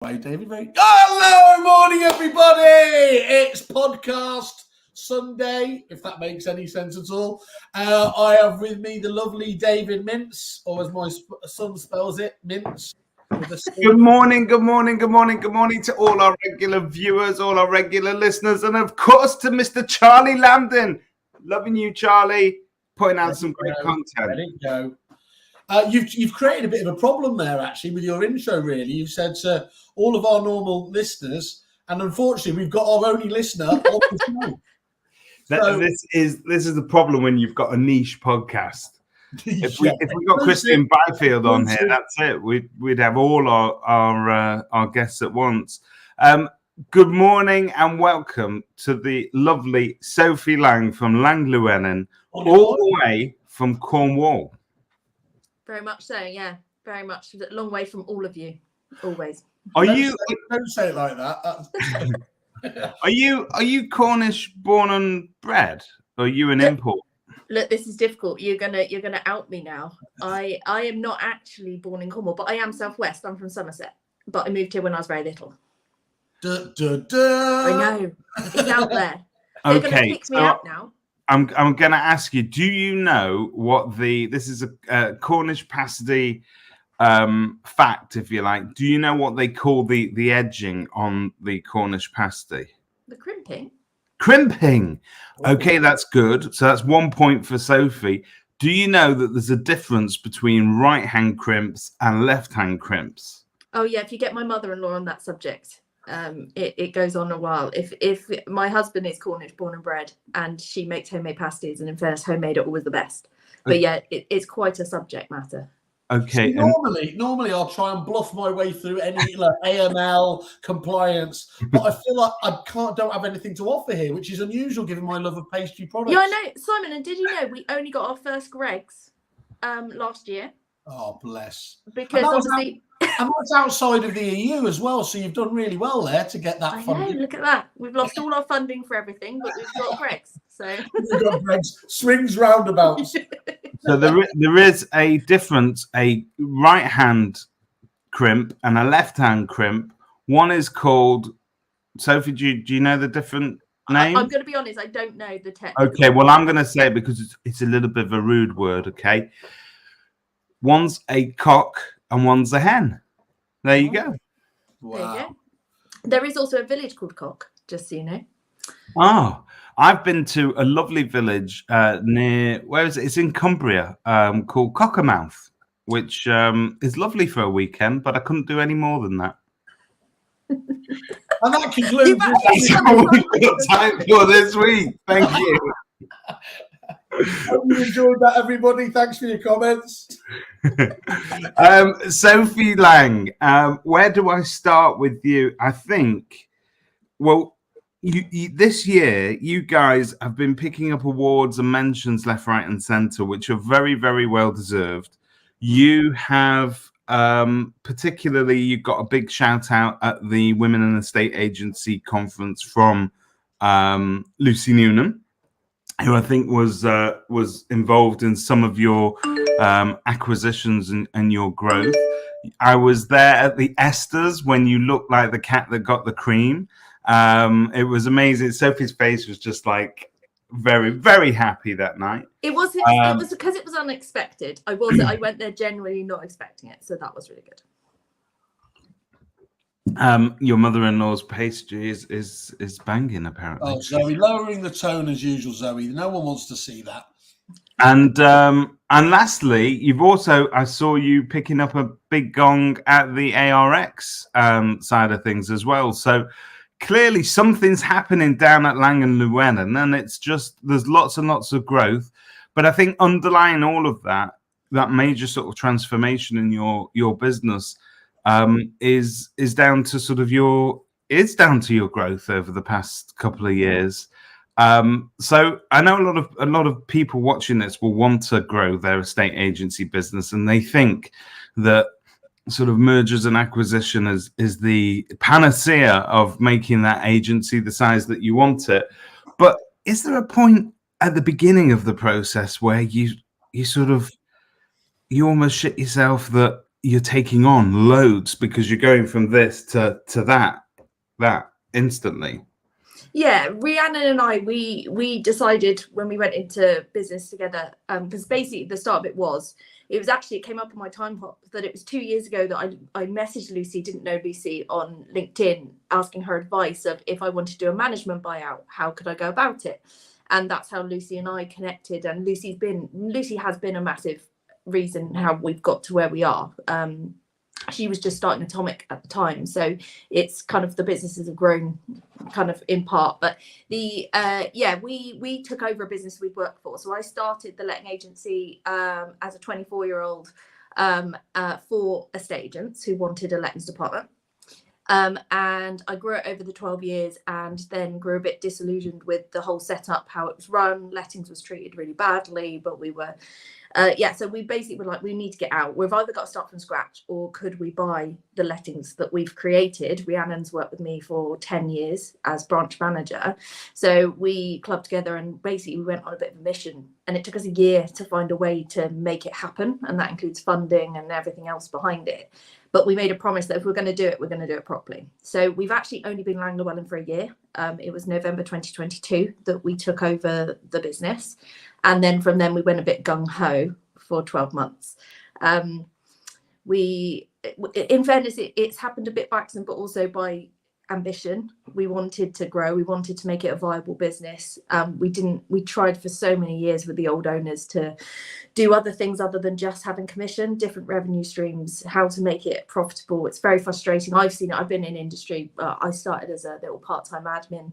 Right, David. Hello, morning, everybody. It's podcast Sunday, if that makes any sense at all. I have with me the lovely David Mintz, or as my son spells it, Mintz. Good morning to all our regular viewers, all our regular listeners, and of course to Mr. Charlie Lambden. Loving you, Charlie. Putting out some great content. There you go. You've created a bit of a problem there, actually, with your intro, really. You've said to all of our normal listeners, and unfortunately, we've got our only listener on the show. This is the problem when you've got a niche podcast. If we got Christian Byfield on here, that's it. We'd have all our guests at once. Good morning and welcome to the lovely Sophie Lang from Llewellyn, all the way from Cornwall. Very much so, yeah. Very much. A long way from all of you, always. Don't say it like that. Are you Cornish born and bred? Or are you an import? Look, this is difficult. You're gonna out me now. I am not actually born in Cornwall, but I am Southwest. I'm from Somerset, but I moved here when I was very little. I know. It's out there. They're gonna pick me out now. I'm going to ask you, do you know what this is a Cornish pasty fact, if you like. Do you know what they call the edging on the Cornish pasty? The crimping. Crimping. Okay, that's good. So that's 1 point for Sophie. Do you know that there's a difference between right-hand crimps and left-hand crimps? Oh, yeah. If you get my mother-in-law on that subject. It goes on a while. If my husband is Cornish born and bred and she makes homemade pasties, and in fairness, homemade are always the best. But yeah, it's quite a subject matter. Okay. So normally I'll try and bluff my way through any AML compliance, but I feel like I don't have anything to offer here, which is unusual given my love of pastry products. Yeah, I know, Simon. And did you know we only got our first Greggs last year? Oh, bless. Because obviously. And that's outside of the EU as well, so you've done really well there to get that funding. Look at that. We've lost all our funding for everything, but we've got Greggs. So we've got Greggs. Swings roundabouts. So there is a difference, a right-hand crimp and a left-hand crimp. One is called, Sophie, do you know the different name? I'm going to be honest, I don't know the technical. Okay, well, I'm going to say it because it's a little bit of a rude word, okay? One's a cock and one's a hen. There you go. Wow. There you go. There is also a village called Cock, just so you know. Oh, I've been to a lovely village near, where is it? It's in Cumbria, called Cockermouth, which is lovely for a weekend, but I couldn't do any more than that. And that concludes that's all we've got time for this week. Thank you. Hope you enjoyed that, everybody. Thanks for your comments. Sophie Lang, where do I start with you? I think, well, you this year, you guys have been picking up awards and mentions left, right, and centre, which are very, very well deserved. You have, particularly, you got a big shout out at the Women in Estate Agency conference from Lucy Noonan, who I think was involved in some of your acquisitions and your growth. I was there at the Esters when you looked like the cat that got the cream. It was amazing. Sophie's face was just like very, very happy that night. It was because it was unexpected. I went there genuinely not expecting it, so that was really good. Your mother-in-law's pastry is banging, apparently. Oh, Zoe, lowering the tone as usual, Zoe. No one wants to see that. And lastly, you've also, I saw you picking up a big gong at the ARX side of things as well. So clearly something's happening down at Lang and Llewellyn, and it's just, there's lots and lots of growth. But I think underlying all of that major sort of transformation in your business is down to sort of your growth over the past couple of years. So I know a lot of people watching this will want to grow their estate agency business, and they think that sort of mergers and acquisition is the panacea of making that agency the size that you want it. But is there a point at the beginning of the process where you almost shit yourself that you're taking on loads because you're going from this to that instantly. Yeah, Rhiannon and I, we decided when we went into business together, because basically the start of it came up on my time hop that it was 2 years ago that I messaged Lucy, didn't know Lucy, on LinkedIn, asking her advice of if I wanted to do a management buyout, how could I go about it? And that's how Lucy and I connected. And Lucy has been a massive reason how we've got to where we are. She was just starting Atomic at the time, so it's kind of the businesses have grown kind of in part. But we took over a business we'd worked for. So I started the letting agency as a 24-year-old for estate agents who wanted a lettings department. And I grew it over the 12 years, and then grew a bit disillusioned with the whole setup, how it was run. Lettings was treated really badly, but we were so we basically were like, we need to get out. We've either got to start from scratch, or could we buy the lettings that we've created? Rhiannon's worked with me for 10 years as branch manager. So we clubbed together and basically we went on a bit of a mission, and it took us a year to find a way to make it happen. And that includes funding and everything else behind it. But we made a promise that if we're going to do it, we're going to do it properly. So we've actually only been Lang Llewellyn for a year. It was November 2022 that we took over the business. And then from then we went a bit gung-ho for 12 months. In fairness, it's happened a bit by accident, but also by ambition. We wanted to grow. We wanted to make it a viable business. We tried for so many years with the old owners to do other things other than just having commission, different revenue streams, how to make it profitable. It's very frustrating. I've seen it. I've been in industry. I started as a little part-time admin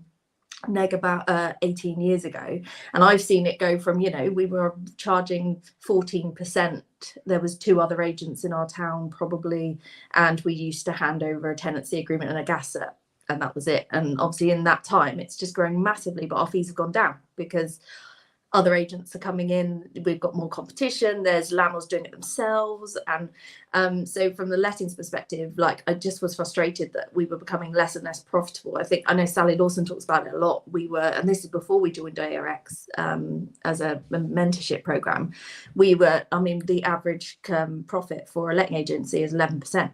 neg about 18 years ago, and I've seen it go from, we were charging 14%. There was 2 other agents in our town probably, and we used to hand over a tenancy agreement and a gas set, and that was it. And obviously in that time it's just growing massively, but our fees have gone down because other agents are coming in. We've got more competition. There's landlords doing it themselves. And so from the lettings perspective, like, I just was frustrated that we were becoming less and less profitable. I know Sally Lawson talks about it a lot. And this is before we joined ARX as a mentorship program. The average profit for a letting agency is 11%,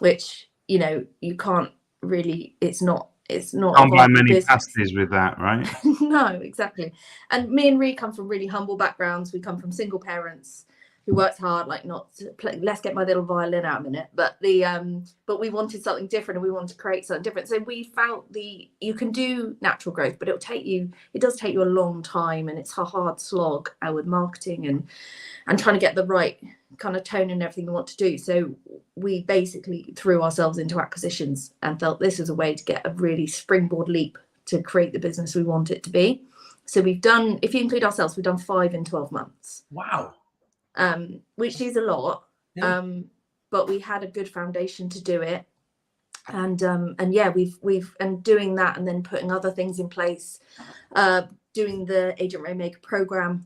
which, you can't really, it's not Can't buy many pasties with that, right? No, exactly. And me and Ree come from really humble backgrounds. We come from single parents who worked hard, like, not to play, let's get my little violin out a minute, but we wanted something different, and we wanted to create something different. So we felt you can do natural growth, but it does take you a long time, and it's a hard slog with marketing and trying to get the right kind of tone and everything you want to do. So we basically threw ourselves into acquisitions and felt this was a way to get a really springboard leap to create the business we want it to be. So we've done, if you include ourselves, we've done 5 in 12 months. Wow. Which is a lot. Yeah. But we had a good foundation to do it. And we've doing that, and then putting other things in place, doing the Agent Rainmaker program.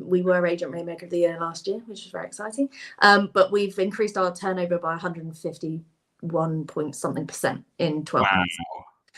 We were Agent Rainmaker of the Year last year, which was very exciting. But we've increased our turnover by 151 point something% in 12 months.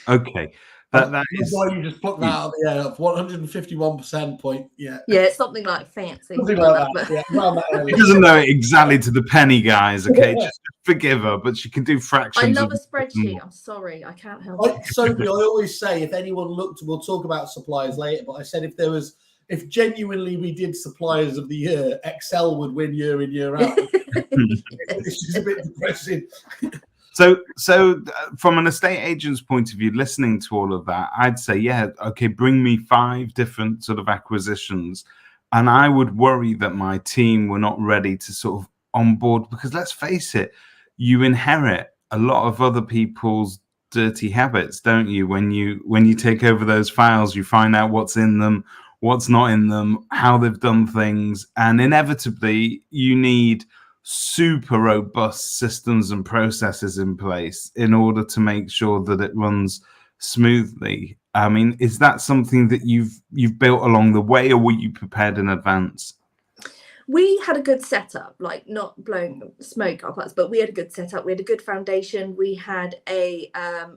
Okay. That is why you just plucked that out of the air. 151% point. Yeah. Yeah, it's something like fancy. Something like that. Yeah, around that area. She doesn't know it exactly to the penny, guys. Okay, just forgive her, but she can do fractions. I love a spreadsheet. I'm sorry, I can't help it. Sophie, I always say, if anyone looked, we'll talk about suppliers later, but I said if genuinely we did suppliers of the year, Excel would win year in, year out. It's just a bit depressing. So from an estate agent's point of view, listening to all of that, I'd say, yeah, okay, bring me 5 different sort of acquisitions. And I would worry that my team were not ready to sort of onboard, because let's face it, you inherit a lot of other people's dirty habits, don't you? When you take over those files, you find out what's in them, what's not in them, how they've done things. And inevitably, you need super robust systems and processes in place in order to make sure that it runs smoothly. I mean, is that something that you've built along the way, or were you prepared in advance? We had a good setup, like, not blowing smoke up us, but we had a good setup. We had a good foundation. We had a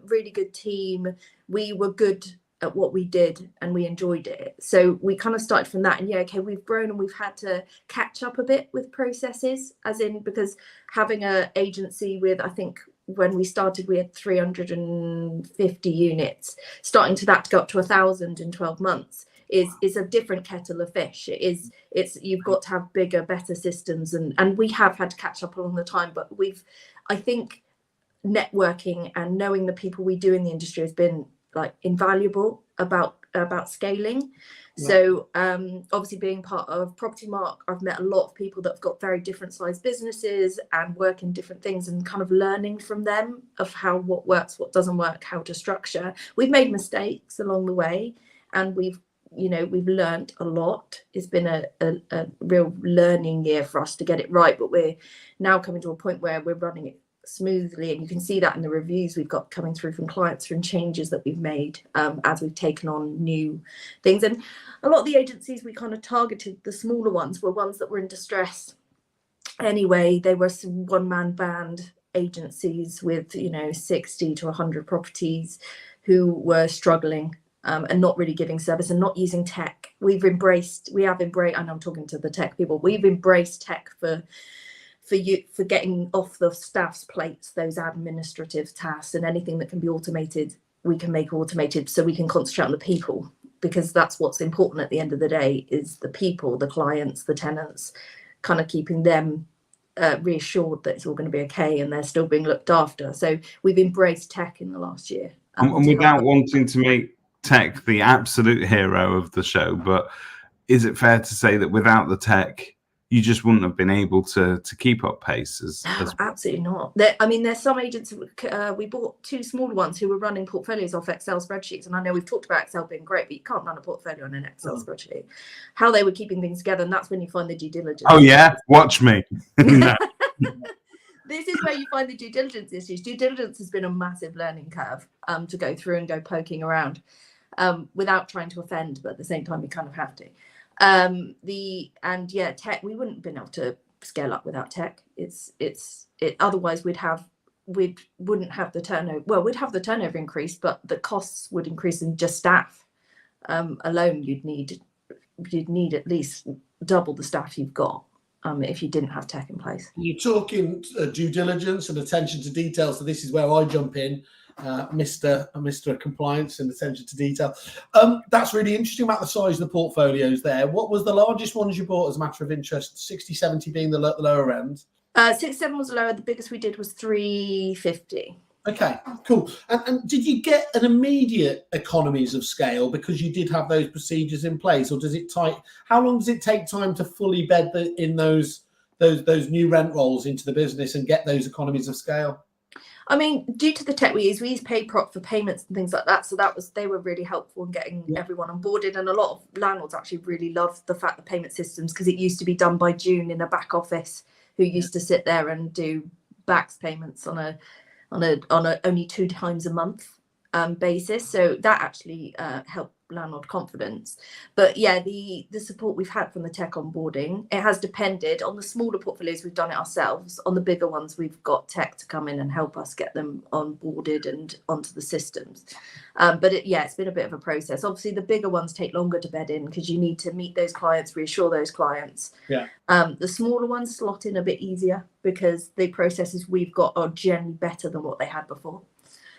really good team. We were good at what we did and we enjoyed it. So we kind of started from that, and we've grown and we've had to catch up a bit with processes, as in, because having an agency with, I think when we started we had 350 units, starting to go up to 1,000 in 12 months is a different kettle of fish. It's you've got to have bigger, better systems, and we have had to catch up along the time, but I think networking and knowing the people we do in the industry has been like invaluable about scaling. Yeah. So obviously being part of Property Mark, I've met a lot of people that have got very different sized businesses and work in different things, and kind of learning from them of what works, what doesn't work, how to structure. We've made mistakes along the way, and we've learned a lot. It's been a real learning year for us to get it right, but we're now coming to a point where we're running it smoothly, and you can see that in the reviews we've got coming through from clients from changes that we've made as we've taken on new things. And a lot of the agencies we kind of targeted, the smaller ones, were ones that were in distress anyway. They were some one-man band agencies with 60 to 100 properties who were struggling and not really giving service and not using tech. We have embraced, and I'm talking to the tech people, we've embraced tech for getting off the staff's plates those administrative tasks, and anything that can be automated, we can make automated, so we can concentrate on the people, because that's what's important at the end of the day, is the people, the clients, the tenants, kind of keeping them reassured that it's all going to be okay and they're still being looked after. So we've embraced tech in the last year. And without wanting to make tech the absolute hero of the show, but is it fair to say that without the tech, you just wouldn't have been able to keep up pace as Absolutely not. There's some agents, we bought two smaller ones who were running portfolios off Excel spreadsheets, and I know we've talked about Excel being great, but you can't run a portfolio on an Excel spreadsheet. How they were keeping things together, and that's when you find the due diligence. Oh yeah, watch me. This is where you find the due diligence issues. Due diligence has been a massive learning curve to go through and go poking around without trying to offend, but at the same time you kind of have to. Tech, we wouldn't have been able to scale up without tech. Otherwise we'd wouldn't have the turnover. Well, we'd have the turnover increase, but the costs would increase in just staff alone. You'd need at least double the staff you've got if you didn't have tech in place. You're talking due diligence and attention to detail, so this is where I jump in. Mr. Compliance and attention to detail. That's really interesting about the size of the portfolios there. What was the largest ones you bought as a matter of interest? 60, 70 being the lower end? 67 was lower. The biggest we did was 350. Okay, cool. And did you get an immediate economies of scale because you did have those procedures in place, or how long does it take time to fully bed in those new rent rolls into the business and get those economies of scale? I mean, due to the tech we use PayProp for payments and things like that. So they were really helpful in getting everyone onboarded. And a lot of landlords actually really loved the fact the payment systems, because it used to be done by June in a back office who used to sit there and do backs payments on a only 2 times a month basis. So that actually helped landlord confidence. But yeah, the support we've had from the tech onboarding, it has depended on the smaller portfolios. We've done it ourselves. On the bigger ones, we've got tech to come in and help us get them onboarded and onto the systems. But it's been a bit of a process. Obviously, the bigger ones take longer to bed in because you need to meet those clients, reassure those clients. Yeah. The smaller ones slot in a bit easier because the processes we've got are generally better than what they had before.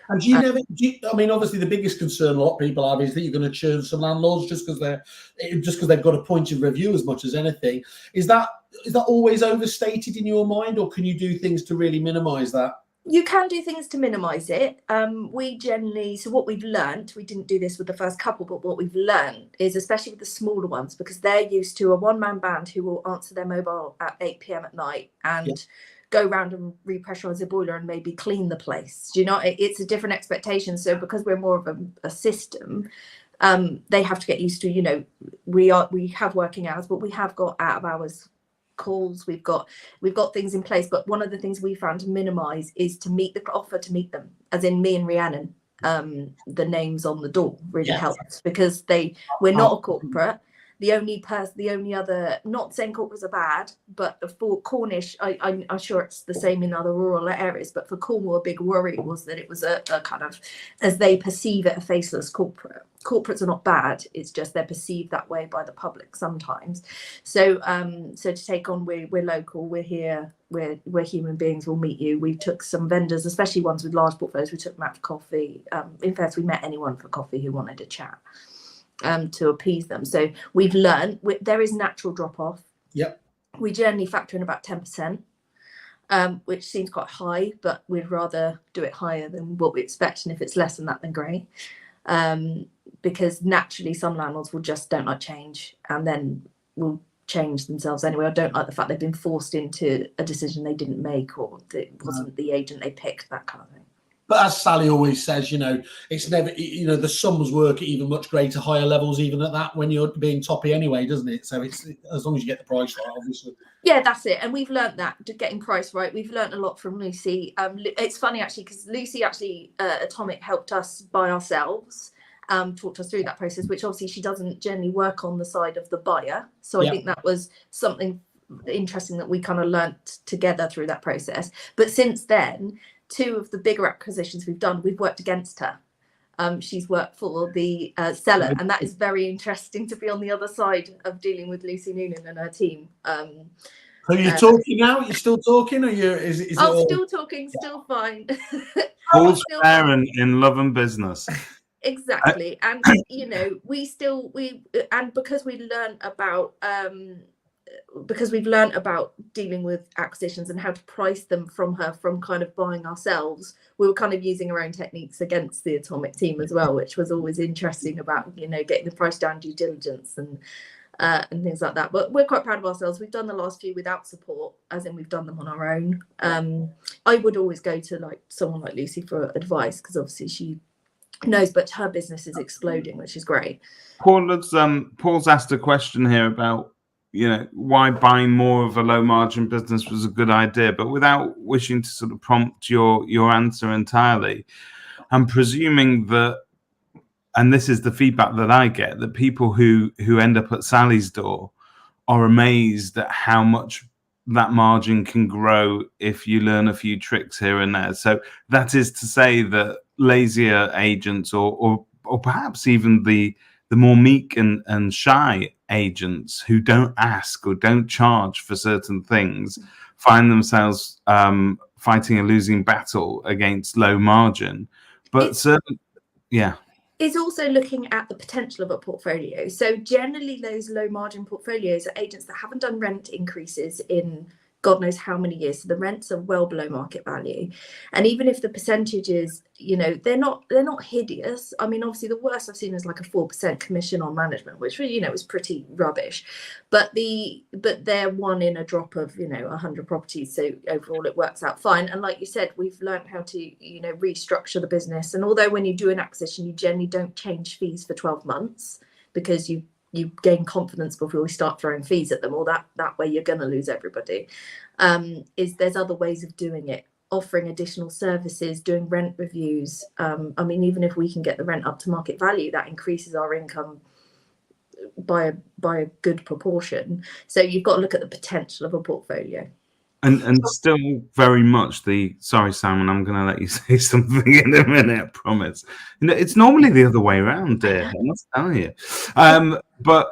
And obviously the biggest concern a lot of people have is that you're going to churn some landlords just because they've got a point of review as much as anything. Is that always overstated in your mind, or can you do things to really minimise that? You can do things to minimise it. So what we've learned, we didn't do this with the first couple, but what we've learned is, especially with the smaller ones, because they're used to a one-man band who will answer their mobile at 8 p.m. at night and go around and repressurize the boiler and maybe clean the place. Do you know, it's a different expectation. So because we're more of a system, they have to get used to, we have working hours, but we have got out of hours calls. We've got things in place. But one of the things we found to minimize is to meet them, as in me and Rhiannon. The names on the door really helps, because we're not a corporate. The only other, not saying corporates are bad, but for Cornish, I'm sure it's the same in other rural areas, but for Cornwall, a big worry was that it was a kind of, as they perceive it, a faceless corporate. Corporates are not bad, it's just they're perceived that way by the public sometimes. So to take on, we're local, we're here, we're human beings, we'll meet you. We took some vendors, especially ones with large portfolios, we took them out for coffee. In fact, we met anyone for coffee who wanted to chat. To appease them. So we've learned there is natural drop off. Yep. We generally factor in about 10%, which seems quite high, but we'd rather do it higher than what we expect. And if it's less than that, then great. Because naturally some landlords will just don't like change and then will change themselves anyway. I don't like the fact they've been forced into a decision they didn't make, or it wasn't the agent they picked, that kind of thing. But as Sally always says, it's never, the sums work at even much greater, higher levels, even at that, when you're being toppy anyway, doesn't it? So it's as long as you get the price right, obviously. Yeah, that's it. And we've learned that, getting price right. We've learned a lot from Lucy. It's funny, actually, because Lucy Atomic helped us by ourselves, talked us through that process, which obviously she doesn't generally work on the side of the buyer. So I think that was something interesting that we kind of learnt together through that process. But since then, 2 of the bigger acquisitions we've done, we've worked against her. She's worked for the seller, and that is very interesting to be on the other side of dealing with Lucy Noonan and her team. So you're talking now? You're still talking, or is it all... still talking, still fine. All's fair in love and business. Exactly, and because we've learned about dealing with acquisitions and how to price them from kind of buying ourselves, we were kind of using our own techniques against the Atomic team as well, which was always interesting about getting the price down, due diligence and things like that. But we're quite proud of ourselves. We've done the last few without support, as in we've done them on our own. I would always go to someone like Lucy for advice, because obviously she knows, but her business is exploding, which is great. Paul's asked a question here about why buying more of a low margin business was a good idea, but without wishing to sort of prompt your answer entirely, I'm presuming that, and this is the feedback that I get, that people who end up at Sally's door are amazed at how much that margin can grow if you learn a few tricks here and there. So that is to say that lazier agents or perhaps even the more meek and shy agents who don't ask or don't charge for certain things find themselves fighting a losing battle against low margin. But it's also looking at the potential of a portfolio. So generally those low margin portfolios are agents that haven't done rent increases in God knows how many years. So the rents are well below market value. And even if the percentages, they're not hideous. I mean, obviously the worst I've seen is like a 4% commission on management, which is pretty rubbish. But they're one in a drop of 100 properties. So overall it works out fine. And like you said, we've learned how to restructure the business. And although when you do an acquisition, you generally don't change fees for 12 months because you gain confidence before we start throwing fees at them, or that way you're going to lose everybody. There's other ways of doing it, offering additional services, doing rent reviews. Even if we can get the rent up to market value, that increases our income by a good proportion. So you've got to look at the potential of a portfolio. And still very much sorry, Simon, I'm going to let you say something in a minute, I promise. It's normally the other way around, dear. I must tell you. But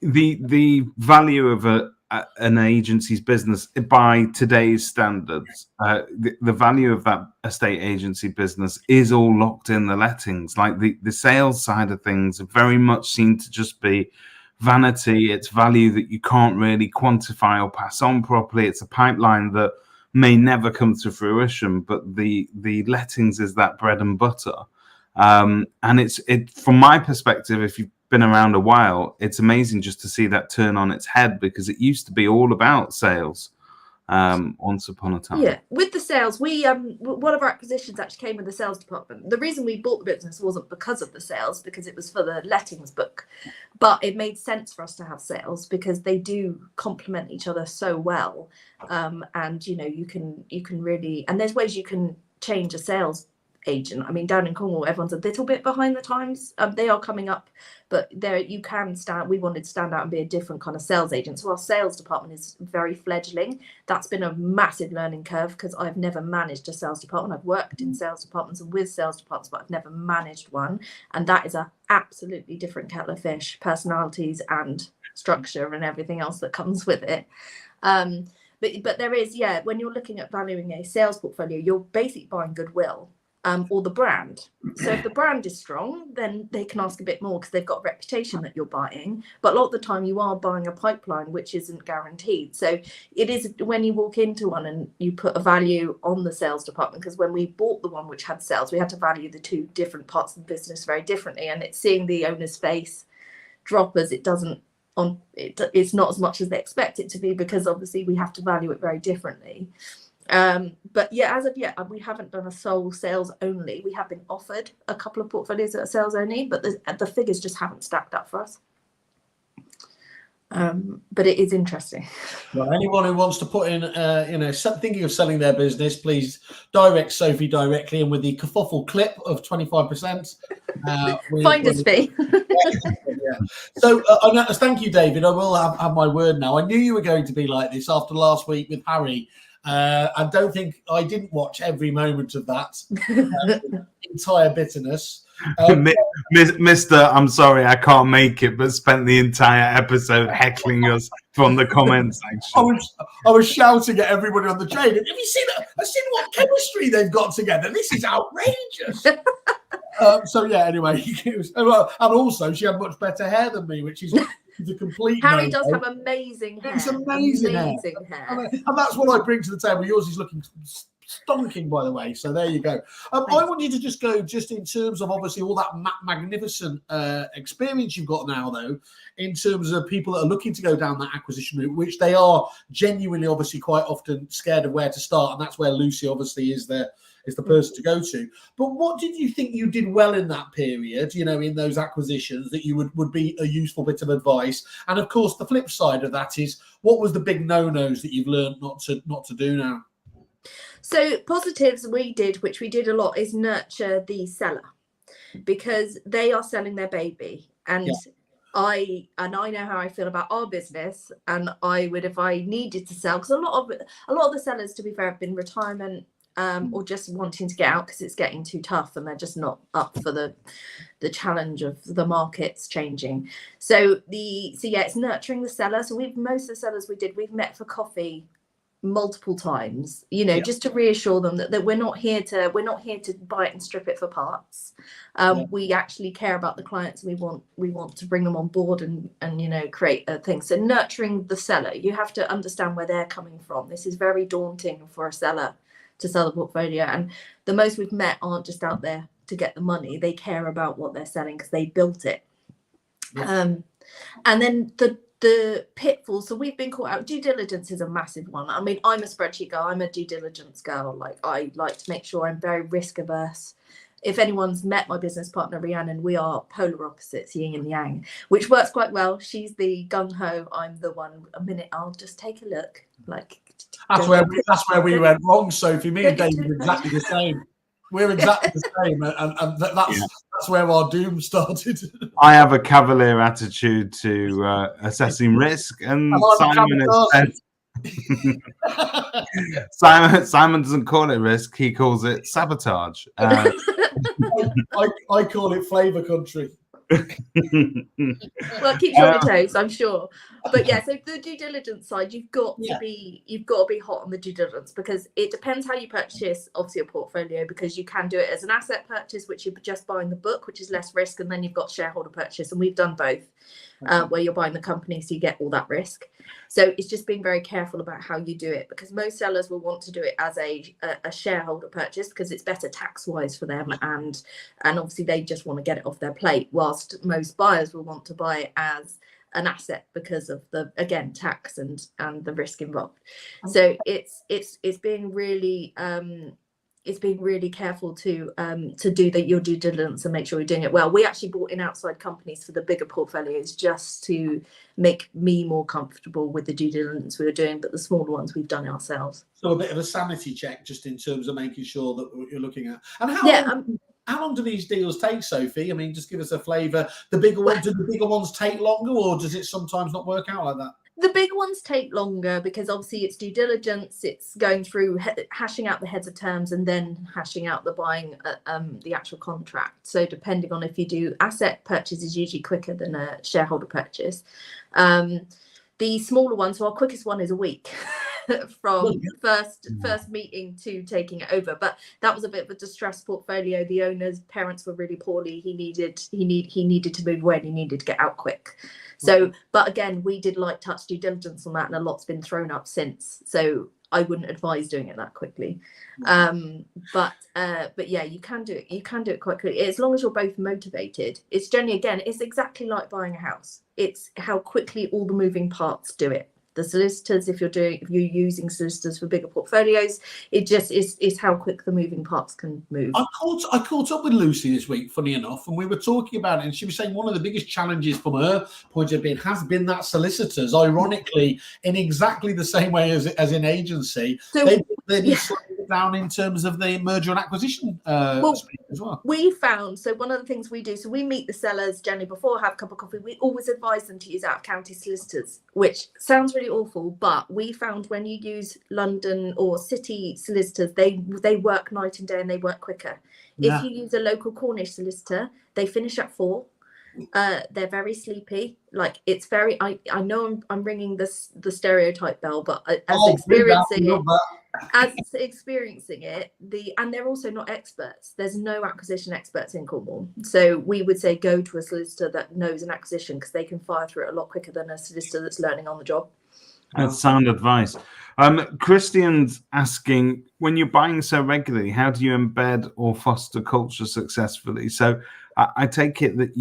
the value of an agency's business by today's standards, the value of that estate agency business is all locked in the lettings. Like the sales side of things very much seem to just be vanity. It's value that you can't really quantify or pass on properly. It's a pipeline that may never come to fruition, but the lettings is that bread and butter. And it from my perspective, if you've been around a while, it's amazing just to see that turn on its head, because it used to be all about sales once upon a time. Yeah, with the sales, we one of our acquisitions actually came with the sales department. The reason we bought the business wasn't because of the sales, because it was for the lettings book, but it made sense for us to have sales because they do complement each other so well. And you can really, and there's ways you can change a sales agent. I mean, down in Cornwall, everyone's a little bit behind the times. They are coming up, but there you can stand. We wanted to stand out and be a different kind of sales agent. So our sales department is very fledgling. That's been a massive learning curve because I've never managed a sales department. I've worked in sales departments and with sales departments, but I've never managed one. And that is a absolutely different kettle of fish, personalities and structure and everything else that comes with it. But there is, when you're looking at valuing a sales portfolio, you're basically buying goodwill or the brand. So if the brand is strong, then they can ask a bit more because they've got a reputation that you're buying. But a lot of the time you are buying a pipeline, which isn't guaranteed. So it is when you walk into one and you put a value on the sales department, because when we bought the one which had sales, we had to value the two different parts of the business very differently. And it's seeing the owner's face drop as it doesn't, it's not as much as they expect it to be, because obviously we have to value it very differently. But as of yet, we haven't done a sole sales only. We have been offered a couple of portfolios that are sales only, but the figures just haven't stacked up for us. But it is interesting. Well, anyone who wants to put in, thinking of selling their business, please direct Sophie directly, and with the kerfuffle clip of 25%. Finder's fee. Yeah. So thank you, David. I will have my word now. I knew you were going to be like this after last week with Harry. I don't think I didn't watch every moment of that entire bitterness. Mr. I'm sorry, I can't make it, but spent the entire episode heckling us from the comments section. I was shouting at everybody on the train. Have you seen that? I've seen what chemistry they've got together. This is outrageous. Anyway, and also she had much better hair than me, which is the complete. Harry does have amazing hair. It's amazing hair. And that's what I bring to the table. Yours is looking stonking, by the way. So there you go. I want you to just go just in terms of obviously all that magnificent experience you've got now, though, in terms of people that are looking to go down that acquisition route, which they are genuinely obviously quite often scared of where to start. And that's where Lucy obviously is the person to go to. But what did you think you did well in that period, in those acquisitions that you would be a useful bit of advice? And of course, the flip side of that is, what was the big no-nos that you've learned not to do now? So positives we did, which we did a lot, is nurture the seller, because they are selling their baby. And I know how I feel about our business, and I would, if I needed to sell, because a lot of the sellers, to be fair, have been retirement or just wanting to get out because it's getting too tough and they're just not up for the challenge of the markets changing. So it's nurturing the seller. So most of the sellers we've met for coffee multiple times, just to reassure them that we're not here to buy it and strip it for parts. We actually care about the clients, and we want to bring them on board and create a thing. So nurturing the seller, you have to understand where they're coming from. This is very daunting for a seller to sell the portfolio, and the most we've met aren't just out there to get the money. They care about what they're selling because they built it. And then the pitfalls, so we've been caught out. Due diligence is a massive one. I mean, I'm a spreadsheet girl, I'm a due diligence girl. Like, I like to make sure I'm very risk averse. If anyone's met my business partner Rhiannon, we are polar opposites, yin and yang, which works quite well. She's the gung-ho, I'm the one, a minute, I'll just take a look. Like, that's where we went wrong, Sophie. Me and David are exactly the same. We're exactly the same, and that's where our doom started. I have a cavalier attitude to assessing risk, and Simon doesn't call it risk; he calls it sabotage. I call it flavour country. Well, it keeps you on your toes, I'm sure. But so the due diligence side, you've got to be hot on the due diligence, because it depends how you purchase obviously a portfolio, because you can do it as an asset purchase, which you're just buying the book, which is less risk, and then you've got shareholder purchase, and we've done both, where you're buying the company, so you get all that risk. So it's just being very careful about how you do it, because most sellers will want to do it as a shareholder purchase because it's better tax wise for them, and obviously they just want to get it off their plate, whilst most buyers will want to buy it as an asset because of the, again, tax and the risk involved. So it's being really it's being really careful to do your due diligence and make sure you're doing it well. We actually brought in outside companies for the bigger portfolios just to make me more comfortable with the due diligence we were doing, but the smaller ones we've done ourselves. So a bit of a sanity check just in terms of making sure that what you're looking at. And how long do these deals take, Sophie? I mean, just give us a flavour. Do the bigger ones take longer, or does it sometimes not work out like that? The big ones take longer because obviously it's due diligence, it's going through hashing out the heads of terms and then hashing out the buying the actual contract. So depending on if you do asset purchase is usually quicker than a shareholder purchase. The smaller ones, so our quickest one is a week from first meeting to taking it over. But that was a bit of a distressed portfolio. The owner's parents were really poorly. He needed to move away and he needed to get out quick. So, but again, we did light touch due diligence on that, and a lot's been thrown up since. So I wouldn't advise doing it that quickly. But yeah, you can do it. You can do it quite quickly as long as you're both motivated. It's generally, again, it's exactly like buying a house. It's how quickly all the moving parts do it. The solicitors, if you're using solicitors for bigger portfolios, it just is how quick the moving parts can move. I caught up with Lucy this week, funny enough, and we were talking about it, and she was saying one of the biggest challenges from her point of view has been that solicitors, ironically, in exactly the same way as in agency, so, they've been slowing it down in terms of the merger and acquisition as well. We found, so one of the things we do, so we meet the sellers generally before, have a cup of coffee, we always advise them to use out-of-county solicitors, which sounds really awful, but we found when you use London or city solicitors, they work night and day and they work quicker. If you use a local Cornish solicitor, they finish at 4. They're very sleepy. Like, it's very, I know I'm ringing the stereotype bell, but as experiencing it, and they're also not experts. There's no acquisition experts in Cornwall. So we would say go to a solicitor that knows an acquisition, because they can fire through it a lot quicker than a solicitor that's learning on the job. That's sound advice. Christian's asking, when you're buying so regularly, how do you embed or foster culture successfully? So I take it that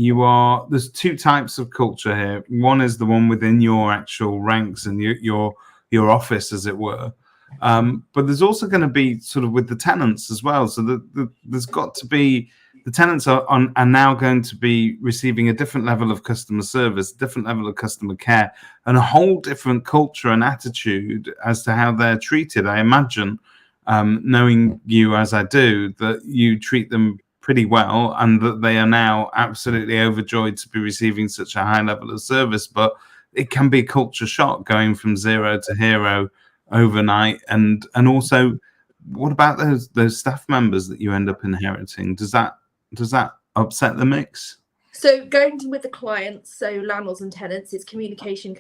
there's 2 types of culture here. One is the one within your actual ranks and your office, as it were. But there's also going to be sort of with the tenants as well. So there's got to be, the tenants are now going to be receiving a different level of customer service, a different level of customer care, and a whole different culture and attitude as to how they're treated. I imagine, knowing you as I do, that you treat them pretty well and that they are now absolutely overjoyed to be receiving such a high level of service. But it can be a culture shock going from 0 to hero overnight. And also, what about those staff members that you end up inheriting? Does that upset the mix? So going with the clients, so landlords and tenants, it's communication.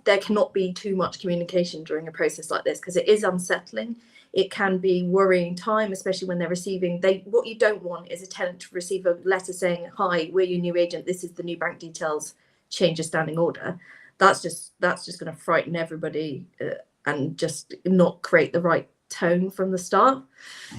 There cannot be too much communication during a process like this, because it is unsettling. It can be worrying time, especially when they're receiving. What you don't want is a tenant to receive a letter saying, "Hi, we're your new agent. This is the new bank details. Change your standing order." That's just going to frighten everybody and just not create the right tone from the start.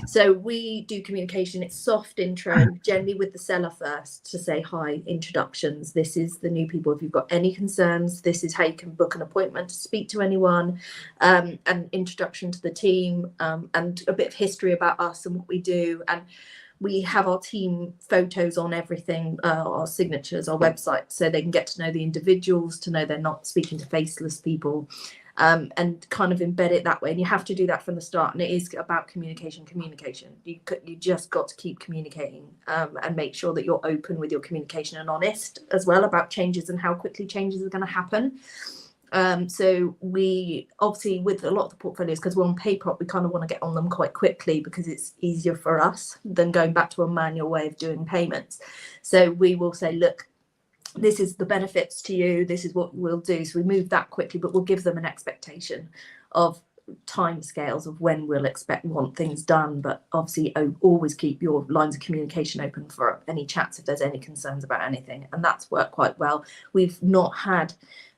So we do communication. It's soft intro, generally with the seller first, to say, "Hi, introductions. This is the new people. If you've got any concerns, this is how you can book an appointment to speak to anyone." An introduction to the team, and a bit of history about us and what we do. And we have our team photos on everything, our signatures, our website, so they can get to know the individuals, to know they're not speaking to faceless people. And kind of embed it that way. And you have to do that from the start. And it is about communication. You just got to keep communicating, and make sure that you're open with your communication and honest as well about changes and how quickly changes are going to happen. So we obviously, with a lot of the portfolios, because we're on paper, we kind of want to get on them quite quickly because it's easier for us than going back to a manual way of doing payments. So we will say, "Look, this is the benefits to you, this is what we'll do." So we move that quickly, but we'll give them an expectation of timescales of when we'll want things done. But obviously always keep your lines of communication open for any chats if there's any concerns about anything. And that's worked quite well. We've not had,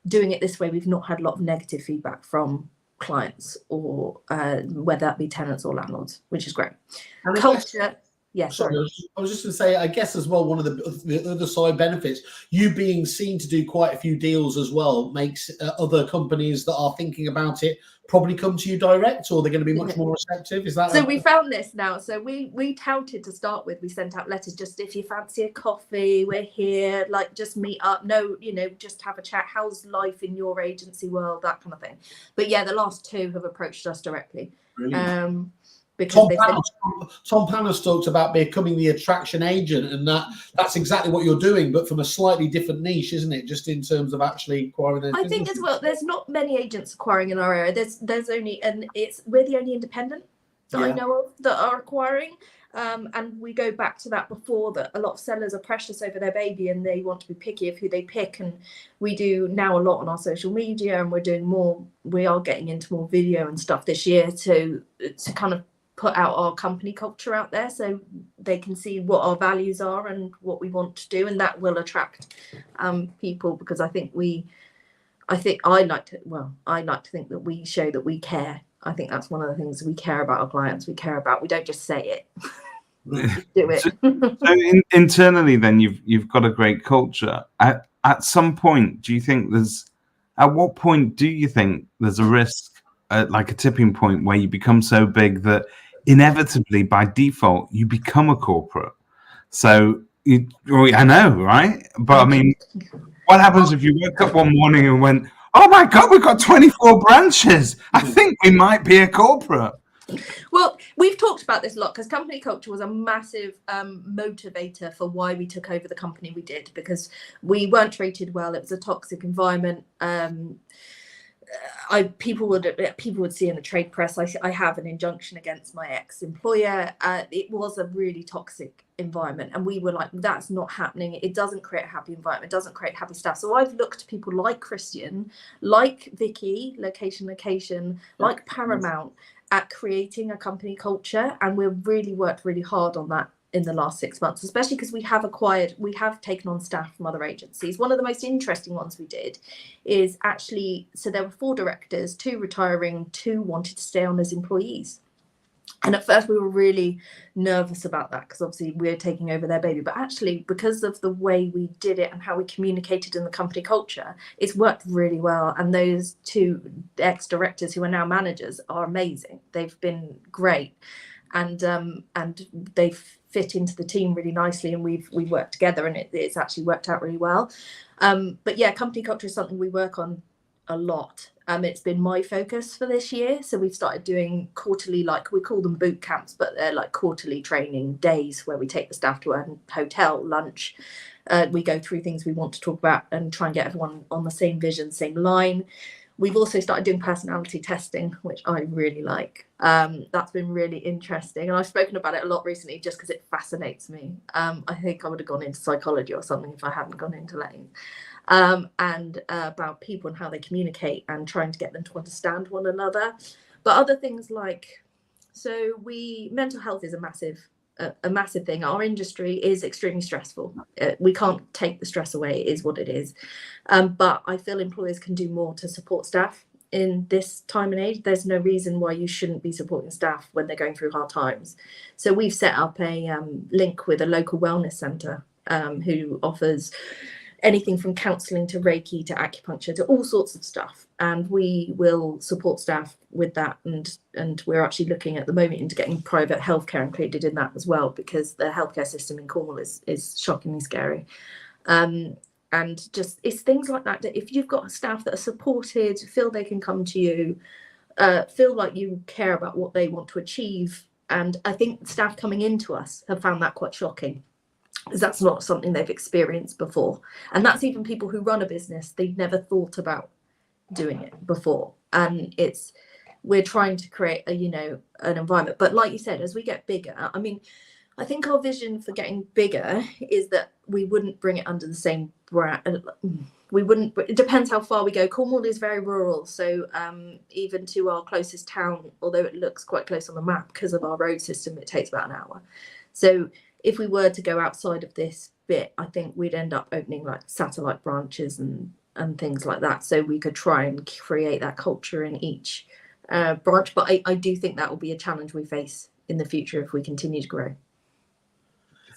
doing it this way, we've not had a lot of negative feedback from clients, or whether that be tenants or landlords, which is great. Culture. Yeah, sorry. I was just going to say, I guess as well, one of the other side benefits, you being seen to do quite a few deals as well, makes other companies that are thinking about it probably come to you direct, or they're going to be much more receptive. Is that so? We found this now. So we touted to start with. We sent out letters, just if you fancy a coffee, we're here. Like, just meet up. No, just have a chat. How's life in your agency world? That kind of thing. But yeah, the last two have approached us directly. Brilliant. Because Tom Panos talked about becoming the attraction agent, and that's exactly what you're doing, but from a slightly different niche, isn't it? Just in terms of actually acquiring those businesses. Think as well, there's not many agents acquiring in our area. There's only, and we're the only independent that I know of that are acquiring. And we go back to that before, that a lot of sellers are precious over their baby and they want to be picky of who they pick. And we do now a lot on our social media, and we're doing more. We are getting into more video and stuff this year to kind of put out our company culture out there, so they can see what our values are and what we want to do, and that will attract people, because I like to think that we show that we care. I think that's one of the things. We care about our clients. We don't just say it. We do it. So internally, then you've got a great culture. At some point, do you think at what point do you think there's a risk, like a tipping point, where you become so big that inevitably, by default, you become a corporate? So I know, right? But I mean, what happens if you woke up one morning and went, "Oh my God, we've got 24 branches. I think we might be a corporate"? Well, we've talked about this a lot, because company culture was a massive motivator for why we took over the company we did, because we weren't treated well. It was a toxic environment. People would see in the trade press, I have an injunction against my ex-employer. It was a really toxic environment, and we were like, that's not happening. It doesn't create a happy environment. It doesn't create happy staff. So I've looked to people like Christian, like Vicky, location, like Paramount, at creating a company culture, and we've really worked really hard on that in the last 6 months, especially because we have taken on staff from other agencies. One of the most interesting ones we did is actually, so there were 4 directors, 2 retiring, 2 wanted to stay on as employees. And at first we were really nervous about that, because obviously we're taking over their baby. But actually, because of the way we did it and how we communicated in the company culture, it's worked really well. And those 2 ex-directors who are now managers are amazing. They've been great. And they've fit into the team really nicely, and we've worked together, and it's actually worked out really well. But yeah, company culture is something we work on a lot. It's been my focus for this year. So we've started doing quarterly, like we call them boot camps, but they're like quarterly training days where we take the staff to a hotel, lunch. We go through things we want to talk about and try and get everyone on the same vision, same line. We've also started doing personality testing, which I really like. That's been really interesting. And I've spoken about it a lot recently just because it fascinates me. I think I would have gone into psychology or something if I hadn't gone into lettings. And about people and how they communicate and trying to get them to understand one another. But other things like, mental health is a massive thing. Our industry is extremely stressful. We can't take the stress away. It is what it is. But I feel employers can do more to support staff in this time and age. There's no reason why you shouldn't be supporting staff when they're going through hard times. So we've set up a link with a local wellness centre who offers anything from counselling to Reiki to acupuncture to all sorts of stuff, and we will support staff with that, and we're actually looking at the moment into getting private healthcare included in that as well, because the healthcare system in Cornwall is shockingly scary. And just it's things like that if you've got staff that are supported, feel they can come to you, feel like you care about what they want to achieve. And I think staff coming into us have found that quite shocking, because that's not something they've experienced before. And that's even people who run a business, they've never thought about doing it before. And we're trying to create an environment. But like you said, as we get bigger, I mean, I think our vision for getting bigger is that we wouldn't bring it under the same brand. It depends how far we go. Cornwall is very rural. So even to our closest town, although it looks quite close on the map because of our road system, it takes about an hour. So if we were to go outside of this bit, I think we'd end up opening like satellite branches and things like that. So we could try and create that culture in each branch. But I do think that will be a challenge we face in the future if we continue to grow.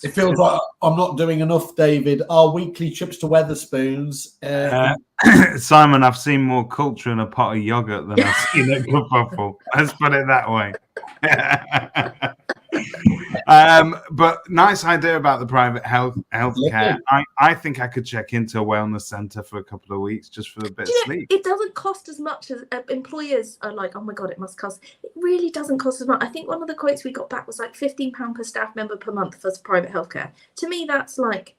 It feels like I'm not doing enough, David. Our weekly trips to Wetherspoons. Simon, I've seen more culture in a pot of yogurt than I've seen at Kerfuffle. Let's put it that way. But nice idea about the private healthcare. I think I could check into a wellness centre for a couple of weeks just for a bit of sleep. It doesn't cost as much as employers are like, oh my God, it must cost. It really doesn't cost as much. I think one of the quotes we got back was like £15 per staff member per month for private healthcare. To me, that's like,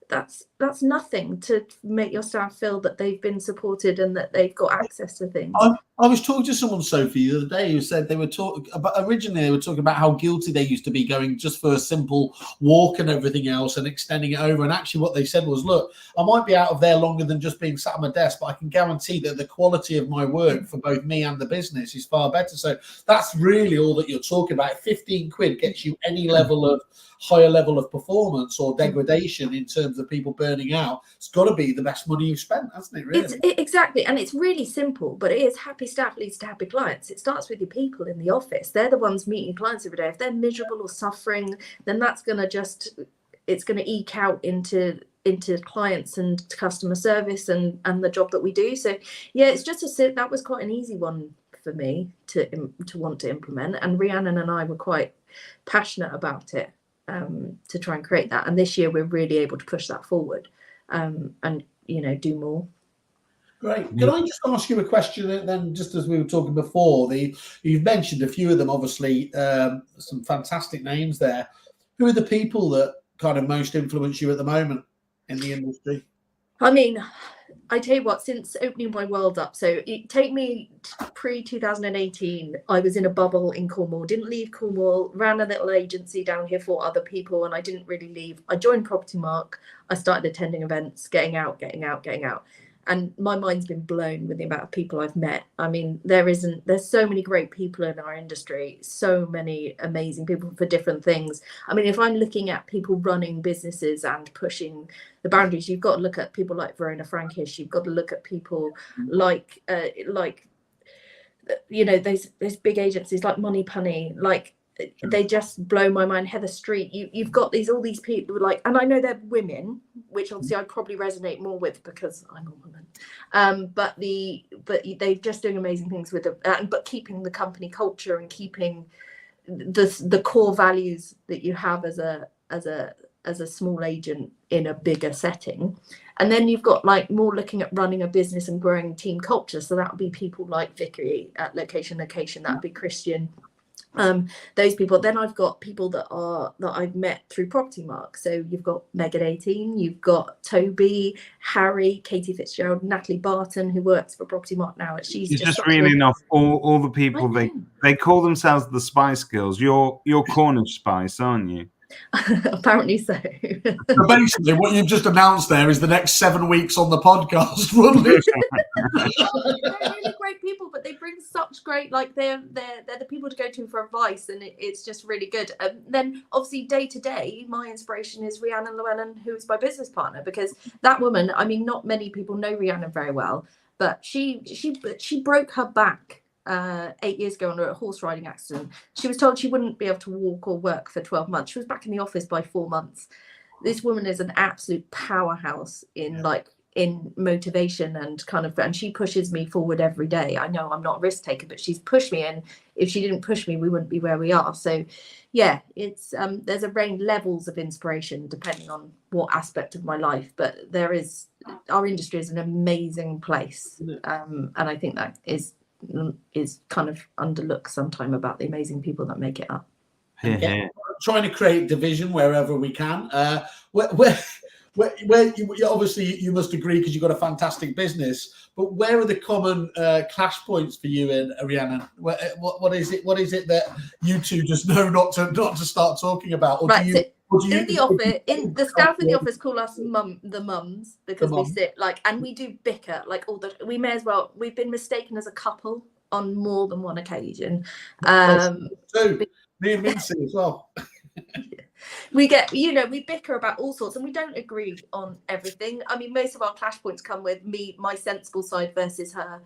that's nothing to make your staff feel that they've been supported and that they've got access to things. I was talking to someone, Sophie, the other day who said they were talking about, originally they were talking about how guilty they used to be going just for a simple walk and everything else and extending it over. And actually what they said was, look, I might be out of there longer than just being sat at my desk, but I can guarantee that the quality of my work for both me and the business is far better. So that's really all that you're talking about. 15 quid gets you any level of higher level of performance or degradation in terms of people burning out. It's got to be the best money you've spent, hasn't it, really? Exactly. And it's really simple, but it is happy staff leads to happy clients. It starts with your people in the office. They're the ones meeting clients every day. If they're miserable or suffering, then that's going to it's going to eke out into clients and customer service and the job that we do. So yeah, it's just that was quite an easy one for me to want to implement. And Rhiannon and I were quite passionate about it. To try and create that, and this year we're really able to push that forward and do more. Great. Can I just ask you a question then, just as we were talking before? You've mentioned a few of them, obviously, some fantastic names there. Who are the people that kind of most influence you at the moment in the industry? I mean, I tell you what, since opening my world up, so take me pre-2018, I was in a bubble in Cornwall, didn't leave Cornwall, ran a little agency down here for other people, and I didn't really leave. I joined Property Mark, I started attending events, getting out. And my mind's been blown with the amount of people I've met. I mean, there's so many great people in our industry, so many amazing people for different things. I mean, if I'm looking at people running businesses and pushing the boundaries, you've got to look at people like Verona Frankish. You've got to look at people like those big agencies like Money Punny, like they just blow my mind. Heather Street, you've got all these people like, and I know they're women, which obviously I probably resonate more with because I'm a woman. But they're just doing amazing things with it, but keeping the company culture and keeping the core values that you have as a small agent in a bigger setting. And then you've got like more looking at running a business and growing team culture. So that would be people like Vicky at Location. That would be Christian. Those people. Then I've got people that I've met through Property Mark. So you've got Megan 18, you've got Toby, Harry, Katie Fitzgerald, Natalie Barton, who works for Property Mark now. You're just reading off all the people they call themselves the Spice Girls. You're Cornish Spice, aren't you? Apparently so. So basically, what you've just announced there is the next 7 weeks on the podcast. They're really great people, but they bring such great, like they're the people to go to for advice, and it's just really good. Then obviously day to day, my inspiration is Rhiannon Llewellyn, who is my business partner, because that woman, I mean, not many people know Rhiannon very well, but she broke her back 8 years ago under a horse riding accident. She was told she wouldn't be able to walk or work for 12 months. She was back in the office by 4 months. This woman is an absolute powerhouse in motivation and she pushes me forward every day. I know I'm not a risk taker, but she's pushed me, and if she didn't push me, we wouldn't be where we are. So yeah, it's there's a range levels of inspiration depending on what aspect of my life, but our industry is an amazing place, and I think that is kind of underlooked sometime about the amazing people that make it up. Yeah. Trying to create division wherever we can. Where obviously you must agree because you've got a fantastic business, but where are the common clash points for you and Rhiannon? What is it that you two just know not to start talking about? Or right, in the office, the staff in the office call us the mums because we sit and we do bicker we may as well. We've been mistaken as a couple on more than one occasion. So me and Mincy as well. We get, we bicker about all sorts and we don't agree on everything. I mean, most of our clash points come with my sensible side versus her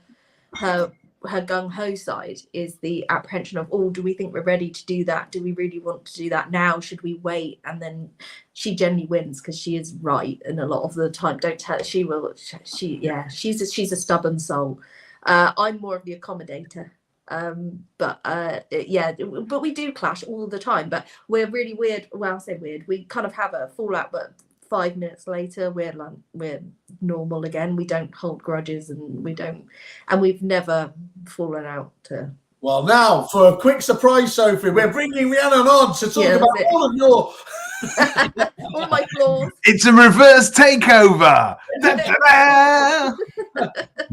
her gung-ho side is the apprehension of, oh, do we think we're ready to do that? Do we really want to do that now? Should we wait? And then she generally wins because she is right, and a lot of the time, don't tell her, she will. She's a stubborn soul. I'm more of the accommodator. But we do clash all the time. But we're really weird. Well, I say weird. We kind of have a fallout, but 5 minutes later we're normal again. We don't hold grudges, and we've never fallen out to. Well, now for a quick surprise, Sophie, we're bringing Rhiannon on to talk about all of your all my flaws. It's a reverse takeover.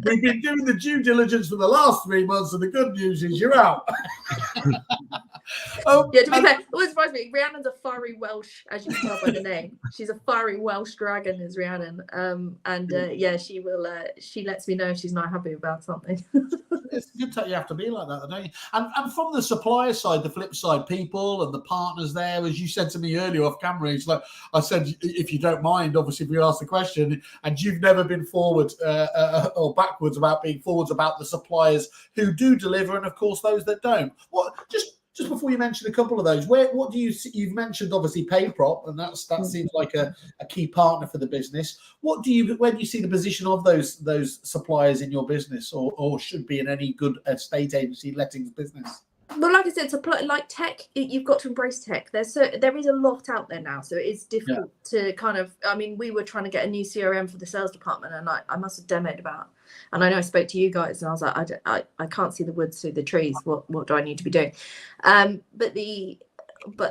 We've been doing the due diligence for the last 3 months, and the good news is you're out. To be fair, it always surprised me. Rhiannon's a fiery Welsh, as you can tell by the name. She's a fiery Welsh dragon, is Rhiannon. She will. She lets me know if she's not happy about something. It's good that you have to be like that, don't you? And from the supplier side, the flip side, people and the partners there, as you said to me earlier off camera, it's like I said, if you don't mind, obviously, if you ask the question, and you've never been forward or backwards about being forwards about the suppliers who do deliver, and of course those that don't. What just before you mention a couple of those, what do you see? You've mentioned obviously PayProp, and that seems like a key partner for the business. Where do you see the position of those suppliers in your business, or should be in any good estate agency lettings business? Well, like I said, like tech, you've got to embrace tech. There is a lot out there now, so it's difficult to kind of. I mean, we were trying to get a new CRM for the sales department, and I must have demoed about. And I know I spoke to you guys, and I was like, I can't see the woods through the trees. What do I need to be doing? But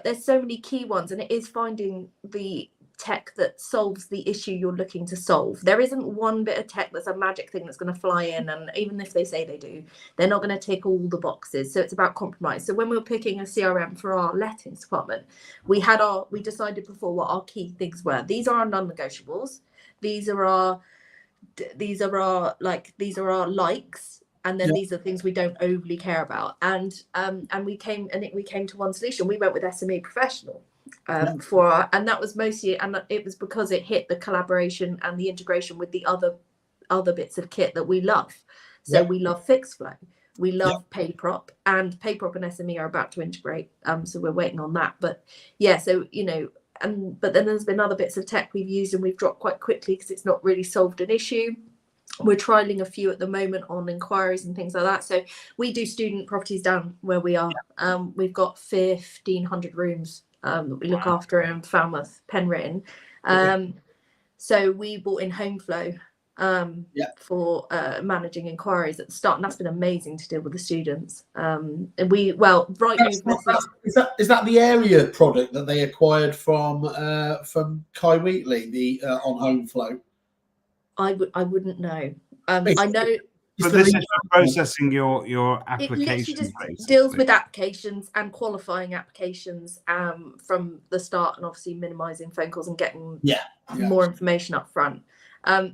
there's so many key ones, and it is finding the tech that solves the issue you're looking to solve. There isn't one bit of tech that's a magic thing that's going to fly in, and even if they say they do, they're not going to tick all the boxes. So it's about compromise. So when we were picking a CRM for our lettings department, we decided before what our key things were. These are our non-negotiables. These are our likes, and then these are things we don't overly care about. And we came to one solution. We went with SME Professional. And that was mostly, and it was because it hit the collaboration and the integration with the other bits of kit that we love. So we love Fixflow, we love PayProp, and PayProp and SME are about to integrate. So we're waiting on that. But so but then there's been other bits of tech we've used and we've dropped quite quickly because it's not really solved an issue. We're trialing a few at the moment on inquiries and things like that. So we do student properties down where we are. We've got 1,500 rooms that we look after in Falmouth, Penryn. So we bought in HomeFlow for managing inquiries at the start, and that's been amazing to deal with the students. And is that the area product that they acquired from Kai Wheatley on HomeFlow? I wouldn't know. I know. But this is for processing your application. It literally just deals with applications and qualifying applications from the start, and obviously minimising phone calls and getting more information up front.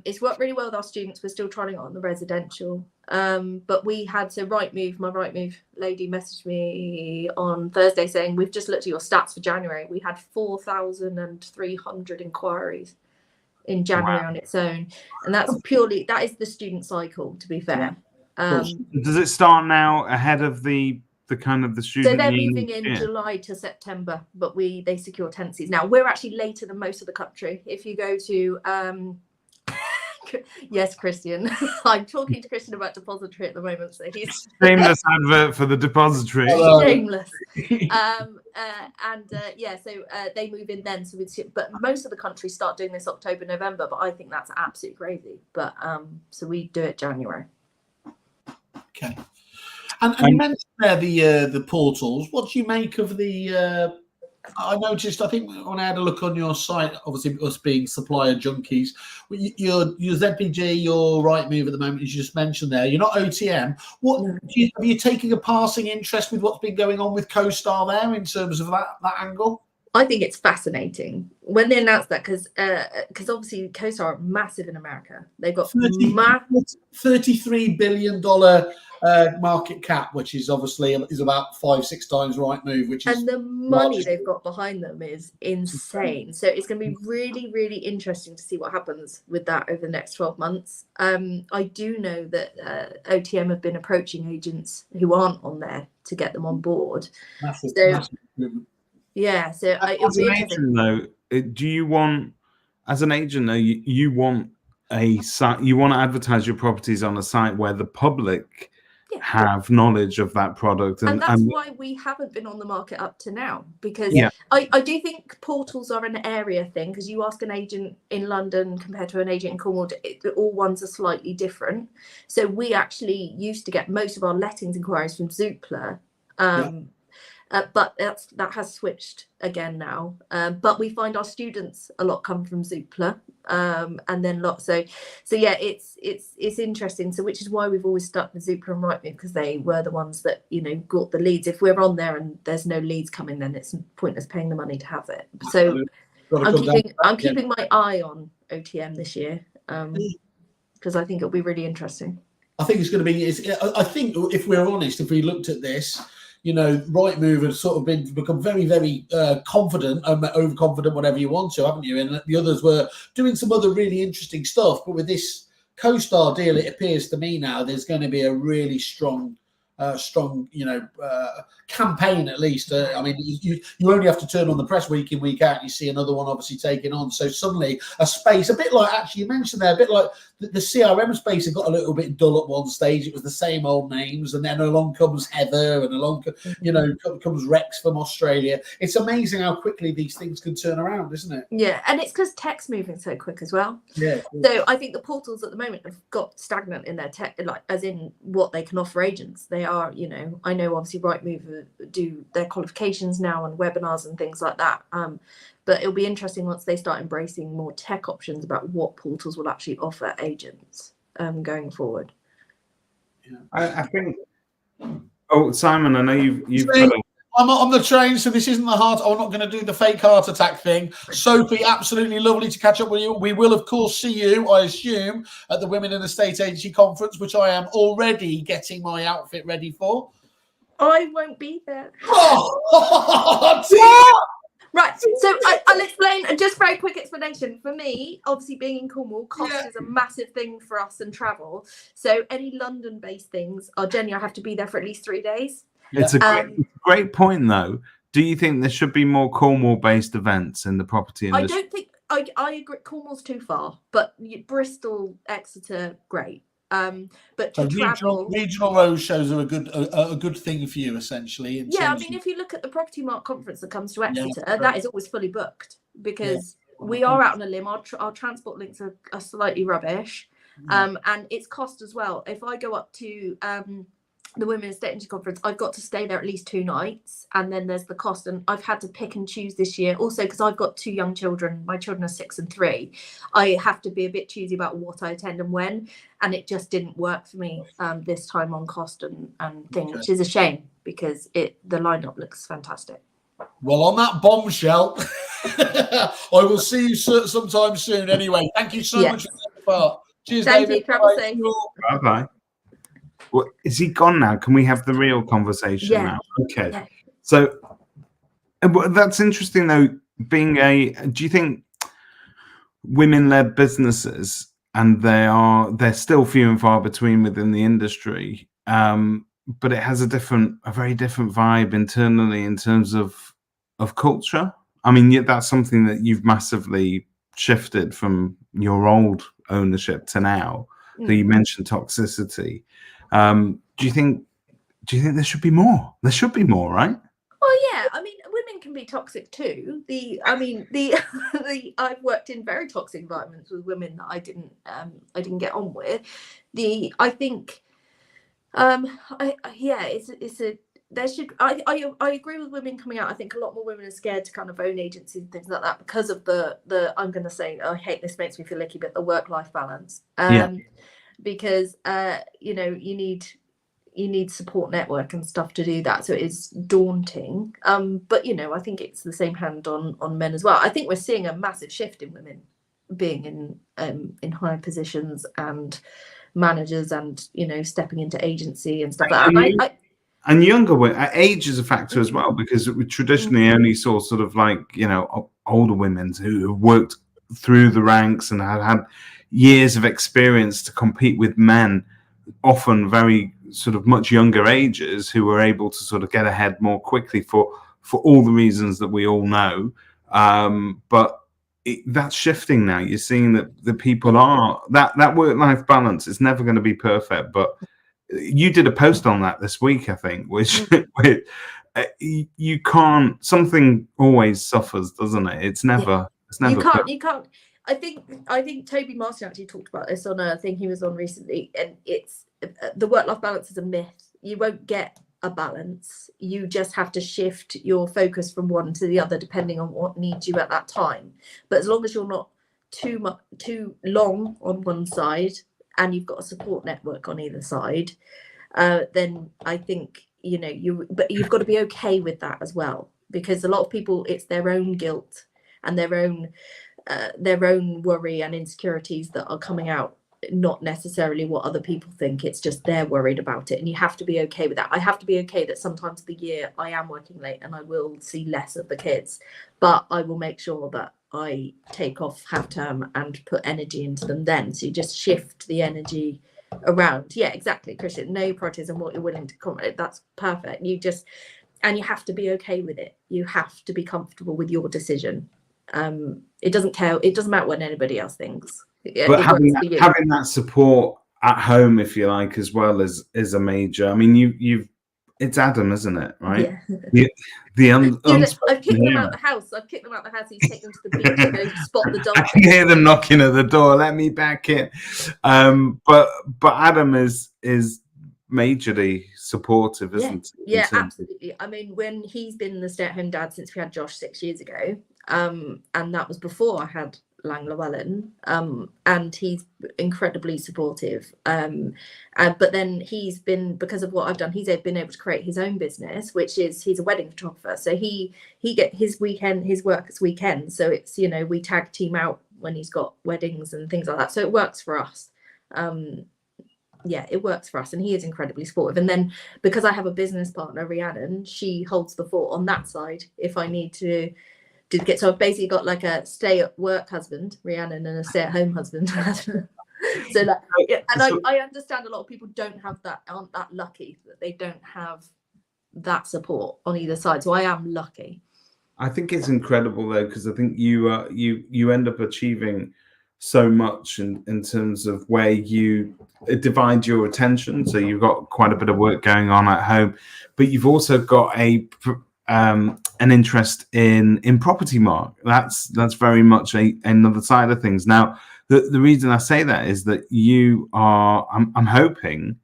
It's worked really well with our students. We're still trying it on the residential. But we had to my Rightmove lady messaged me on Thursday saying, we've just looked at your stats for January. We had 4,300 inquiries in January on its own, and that is the student cycle, to be fair. Does it start now ahead of the kind of the student? So they're moving in July to September, but they secure tenancies now. We're actually later than most of the country. If you go to yes, Christian. I'm talking to Christian about depository at the moment, so he's shameless advert for the depository. Shameless. So they move in then. But most of the country start doing this October, November. But I think that's absolutely crazy. But so we do it January. Okay. And you mentioned there the portals. What do you make of the? I noticed, I think when I had a look on your site, obviously us being supplier junkies, your ZPG, your Rightmove at the moment, as you just mentioned there, you're not OTM. Are you taking a passing interest with what's been going on with CoStar there in terms of that angle? I think it's fascinating when they announced that because obviously CoStar are massive in America. They've got $33 billion market cap, which is obviously is about 5-6 times Rightmove, which is, and the money they've got behind them is insane. So it's going to be really, really interesting to see what happens with that over the next 12 months. I do know that OTM have been approaching agents who aren't on there to get them on board. massive. Yeah, so as an agent, though, do you want, as an agent, though, you want a site, you want to advertise your properties on a site where the public have knowledge of that product, and that's why we haven't been on the market up to now, because I do think portals are an area thing, because you ask an agent in London compared to an agent in Cornwall, all ones are slightly different. So we actually used to get most of our lettings inquiries from Zoopla. But that has switched again now. But we find our students a lot come from Zoopla, and then lots. So yeah, it's interesting. So which is why we've always stuck with Zoopla and Rightmove, because they were the ones that got the leads. If we're on there and there's no leads coming, then it's pointless paying the money to have it. So I'm keeping my eye on OTM this year, because I think it'll be really interesting. I think it's going to be. I think if we're honest, if we looked at this. Rightmove has sort of become very, very confident, overconfident, whatever you want to, haven't you? And the others were doing some other really interesting stuff. But with this CoStar deal, it appears to me now there's going to be a really strong campaign at least. I mean, you only have to turn on the press week in, week out, and you see another one obviously taking on. So suddenly a space, a bit like, actually you mentioned there, a bit like the CRM space had got a little bit dull at one stage. It was the same old names, and then along comes Heather, and along comes Rex from Australia. It's amazing how quickly these things can turn around, isn't it? Yeah, and it's because tech's moving so quick as well. Yeah. So I think the portals at the moment have got stagnant in their tech, like as in what they can offer agents. They are, I know obviously Rightmove do their qualifications now and webinars and things like that. But it'll be interesting once they start embracing more tech options about what portals will actually offer agents going forward. Yeah. I think. Oh, Simon, I know you've got a... I'm on the train, so this isn't the heart. I'm not going to do the fake heart attack thing. Sophie, absolutely lovely to catch up with you. We will, of course, see you, I assume, at the Women in the Estate Agency Conference, which I am already getting my outfit ready for. I won't be there. Oh, right, so I'll explain, just very quick explanation. For me, obviously being in Cornwall, cost is a massive thing for us and travel. So any London-based things are generally, I have to be there for at least 3 days. It's a great point, though. Do you think there should be more Cornwall-based events in the property industry? I don't think, I agree, Cornwall's too far, but Bristol, Exeter, great. But to travel, regional road shows are a good thing for you, essentially. I mean, if you look at the Property Mark conference that comes to Exeter, that is always fully booked, because we are out on a limb. Our transport links are slightly rubbish, and it's cost as well. If I go up to the Women's Estate Agency Conference, I've got to stay there at least 2 nights, and then there's the cost, and I've had to pick and choose this year also because I've got 2 young children. My children are 6 and 3. I have to be a bit choosy about what I attend and when, and it just didn't work for me this time on cost and thing, which is a shame because the lineup looks fantastic. Well, on that bombshell, I will see you sometime soon anyway. Thank you so much for that part. Cheers, Thank David. you. Travel safe. Bye-bye. Well, is he gone now? Can we have the real conversation now? Okay. Yeah. So that's interesting, though. Do you think women-led businesses, and they're still few and far between within the industry, but it has a very different vibe internally in terms of culture? I mean, that's something that you've massively shifted from your old ownership to now. So you mentioned toxicity. Do you think there should be more? There should be more, right? Oh yeah, I mean, women can be toxic too. I've worked in very toxic environments with women that I didn't get on with. I think, I agree with women coming out. I think a lot more women are scared to kind of own agencies and things like that because of the I'm going to say, I hate this, makes me feel icky, but the work-life balance. Because you need, support network and stuff to do that, so it is daunting. But I think it's the same hand on men as well. I think we're seeing a massive shift in women being in higher positions and managers, and stepping into agency and stuff like that. And younger women, age is a factor as well, because we traditionally only saw sort of like older women who have worked through the ranks and have had years of experience to compete with men, often very sort of much younger ages, who were able to sort of get ahead more quickly for all the reasons that we all know. But that's shifting now. You're seeing that the people are that work-life balance is never going to be perfect. But you did a post on that this week, I think, which you can't. Something always suffers, doesn't it? It's never. You can't. I think Toby Martin actually talked about this on a thing he was on recently, and it's the work-life balance is a myth. You won't get a balance. You just have to shift your focus from one to the other depending on what needs you at that time. But as long as you're not too long on one side and you've got a support network on either side, then I think but you've got to be okay with that as well, because a lot of people, it's their own guilt and their own worry and insecurities that are coming out, not necessarily what other people think. It's just they're worried about it, and you have to be okay with that. I have to be okay that sometimes of the year I am working late and I will see less of the kids, but I will make sure that I take off half term and put energy into them then. So you just shift the energy around. Yeah, exactly, Christian. Know your priorities and what you're willing to accommodate. That's perfect. And you have to be okay with it. You have to be comfortable with your decision. It doesn't matter what anybody else thinks. But having that support at home, if you like, as well, is a major. I mean, it's Adam, isn't it? Right? Yeah. I've kicked them out the house. He's taken them to the beach to go spot the dolphins. I can hear them knocking at the door. Let me back in. But Adam is majorly supportive, isn't he? Yeah, absolutely. I mean, when he's been the stay-at-home dad since we had Josh 6 years ago, and that was before I had Lang Llewellyn, and he's incredibly supportive. But then he's been, because of what I've done, he's been able to create his own business, which is he's a wedding photographer. So he get his work as weekend. So it's we tag team out when he's got weddings and things like that. So it works for us. It works for us, and he is incredibly supportive. And then because I have a business partner, Rhiannon, she holds the fort on that side if I need to get. So I've basically got like a stay at work husband, Rhiannon, and a stay at home husband. So like, I understand a lot of people aren't that lucky that they don't have that support on either side. So I am lucky. I think it's incredible though, because I think you end up achieving so much in terms of where you divide your attention. So you've got quite a bit of work going on at home, but you've also got an interest in property, Mark. That's very much another side of things. Now, the reason I say that is that you are. I'm hoping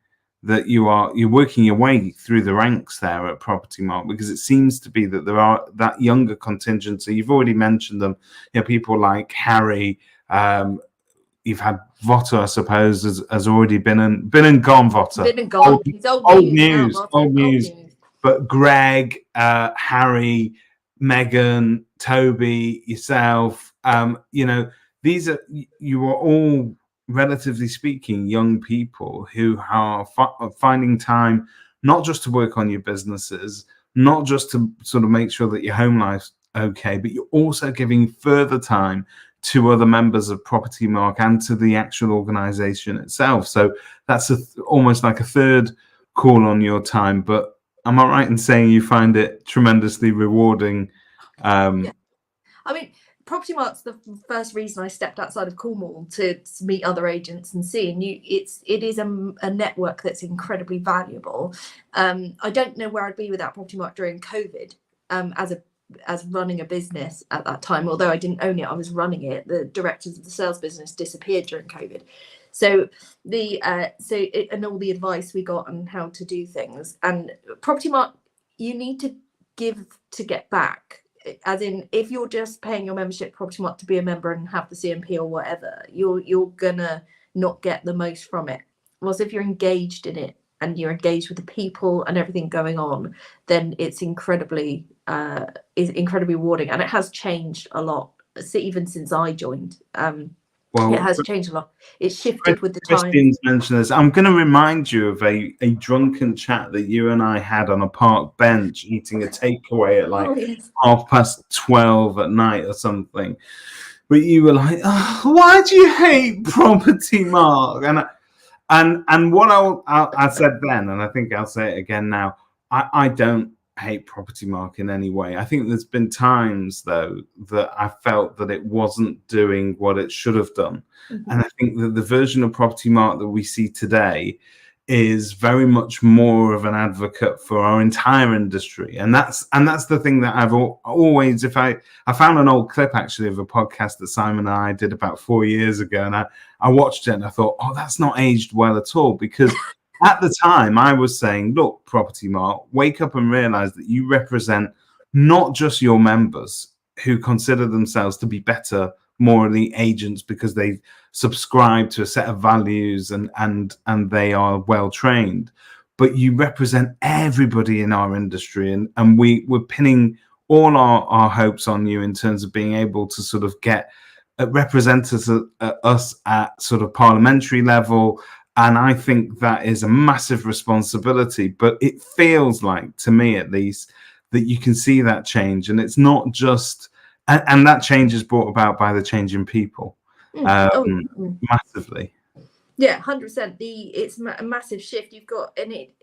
that you're working your way through the ranks there at Property Mark, because it seems to be that there are that younger contingent. So you've already mentioned them. People like Harry. You've had Votter, I suppose, has already been and gone. Votter. Been and gone. He's old news. But Greg, Harry, Meghan, Toby, yourself, you are all, relatively speaking, young people who are finding time not just to work on your businesses, not just to sort of make sure that your home life's okay, but you're also giving further time to other members of Property Mark and to the actual organisation itself. So that's almost like a third call on your time. But am I right in saying you find it tremendously rewarding? Yeah. I mean, Property Mark's the first reason I stepped outside of Cornwall to meet other agents and see. And it is a network that's incredibly valuable. I don't know where I'd be without Property Mark during COVID, as running a business at that time. Although I didn't own it, I was running it. The directors of the sales business disappeared during COVID. So and all the advice we got on how to do things. And Property Mark, you need to give to get back. As in, if you're just paying your membership Property Mark to be a member and have the CMP or whatever, you're gonna not get the most from it. Whilst if you're engaged in it and you're engaged with the people and everything going on, then it's incredibly rewarding, and it has changed a lot. Even since I joined, Well, it has changed a lot. It's shifted with the time. Christine's mentioned this. I'm going to remind you of a drunken chat that you and I had on a park bench eating a takeaway at like 12:30 at night or something. But you were like, oh, "Why do you hate property, Mark?" And what I said then, and I think I'll say it again now. I don't hate property, Mark, in any way. I think there's been times though that I felt that it wasn't doing what it should have done, and I think that the version of property, Mark, that we see today is very much more of an advocate for our entire industry, and that's the thing that I've always. If I found an old clip actually of a podcast that Simon and I did about 4 years ago, and I watched it and I thought, oh, that's not aged well at all, because at the time, I was saying, look, Property Mark, wake up and realize that you represent not just your members who consider themselves to be better morally agents because they subscribe to a set of values and they are well trained, but you represent everybody in our industry. And we're pinning all our hopes on you in terms of being able to sort of represent us at sort of parliamentary level. And I think that is a massive responsibility, but it feels like, to me at least, that you can see that change. And it's not just, and that change is brought about by the change in people, massively. Yeah, 100%. It's a massive shift. You've got,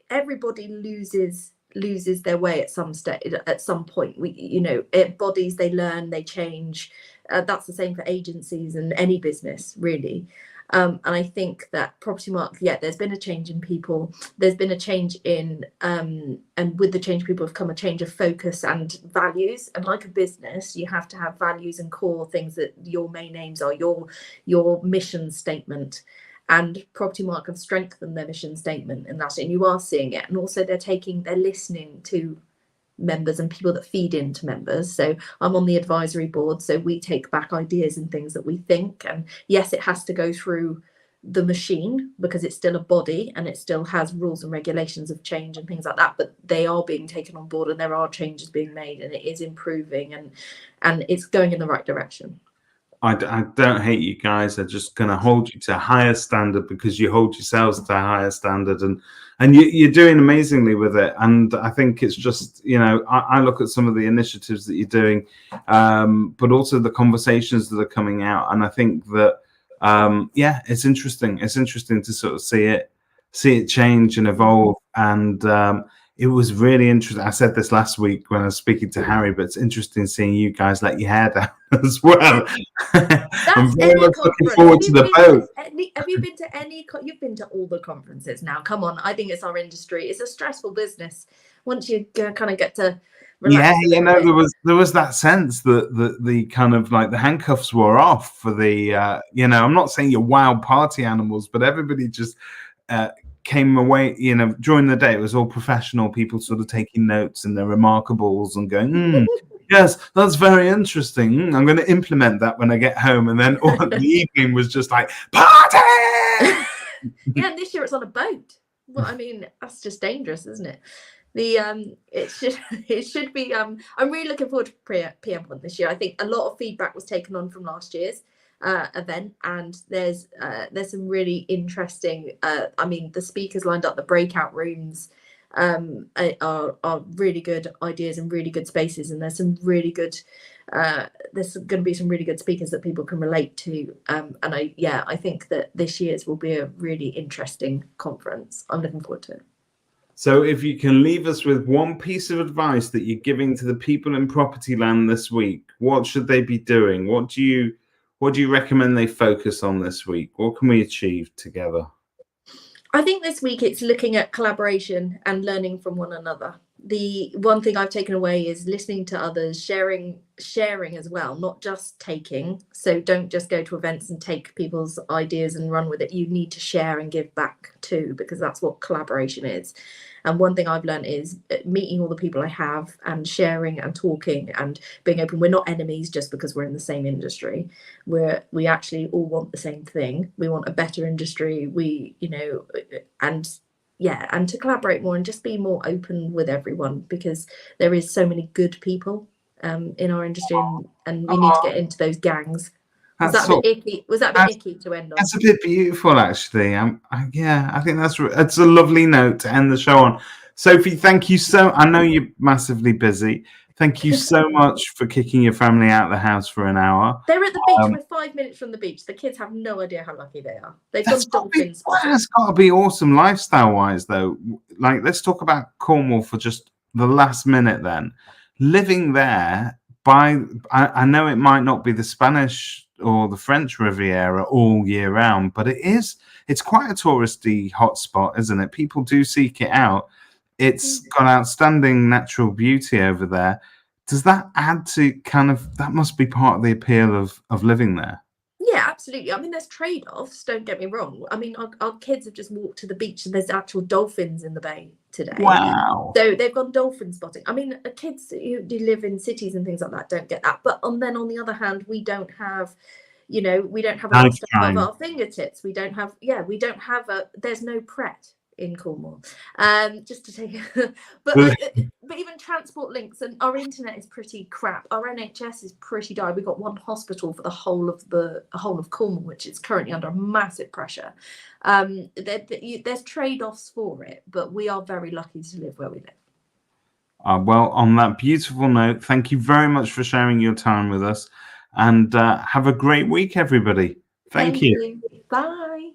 everybody loses their way at some point. Bodies, they learn, they change. That's the same for agencies and any business, really. And I think that Property Mark, there's been a change in people. There's been a change in, and with the change, people have come a change of focus and values. And like a business, you have to have values and core things that your main aims are, your mission statement. And Property Mark have strengthened their mission statement in that, and you are seeing it. And also they're listening to members and people that feed into members. So I'm on the advisory board, so we take back ideas and things that we think, and yes, it has to go through the machine because it's still a body and it still has rules and regulations of change and things like that, but they are being taken on board and there are changes being made and it is improving and it's going in the right direction. I don't hate you guys. They're just going to hold you to a higher standard because you hold yourselves to a higher standard, and you're doing amazingly with it. And I think it's just, I look at some of the initiatives that you're doing, but also the conversations that are coming out. And I think that, it's interesting. It's interesting to sort of see it change and evolve. And it was really interesting. I said this last week when I was speaking to Harry, but it's interesting seeing you guys let your hair down as well. I'm very much looking forward to the boat. Have you been to any? You've been to all the conferences now. Come on, I think it's our industry. It's a stressful business. Once you kind of get to relax. Yeah, there was that sense that the kind of like the handcuffs were off for the. I'm not saying you're wild party animals, but everybody just. Came away, during the day, it was all professional people sort of taking notes and their remarkables and going, yes, that's very interesting. I'm going to implement that when I get home. And then all the evening was just like, party! Yeah, this year it's on a boat. Well, I mean, that's just dangerous, isn't it? It should be. I'm really looking forward to PM Point this year. I think a lot of feedback was taken on from last year's event, and there's some really interesting. The speakers lined up, the breakout rooms are really good ideas and really good spaces, and there's some really good. There's going to be some really good speakers that people can relate to, and I think that this year's will be a really interesting conference. I'm looking forward to it. So if you can leave us with one piece of advice that you're giving to the people in property land this week, what should they be doing? What do you recommend they focus on this week? What can we achieve together? I think this week it's looking at collaboration and learning from one another. The one thing I've taken away is listening to others, sharing as well, not just taking. So don't just go to events and take people's ideas and run with it. You need to share and give back too, because that's what collaboration is. And one thing I've learned is meeting all the people I have and sharing and talking and being open. We're not enemies just because we're in the same industry. We actually all want the same thing. We want a better industry. And and to collaborate more and just be more open with everyone, because there is so many good people in our industry, and we need to get into those gangs. Was that a bit icky? Was that a bit icky to end on? That's a bit beautiful, actually. I think that's a lovely note to end the show on. Sophie, thank you I know you're massively busy. Thank you so much for kicking your family out of the house for an hour. They're at the beach. We're 5 minutes from the beach. The kids have no idea how lucky they are. They've got dolphin spotting. That's got to be awesome lifestyle-wise, though. Like, let's talk about Cornwall for just the last minute then. Living there, I know it might not be the Spanish or the French Riviera all year round, but it's quite a touristy hotspot, isn't it? People do seek it out. It's got outstanding natural beauty over there. Does that add to that must be part of the appeal of living there? Yeah, absolutely. I mean, there's trade-offs, don't get me wrong. I mean, our kids have just walked to the beach and there's actual dolphins in the bay today. Wow. So they've gone dolphin spotting. I mean, kids who live in cities and things like that don't get that. But then on the other hand, we don't have a lot of stuff at our fingertips. There's no Pret in Cornwall, just to take but even transport links, and our internet is pretty crap. Our NHS is pretty dire. We've got one hospital for the whole of Cornwall, which is currently under massive pressure. There's trade-offs for it, but we are very lucky to live where we live. Well, on that beautiful note, thank you very much for sharing your time with us, and have a great week, everybody. Thank you. Bye.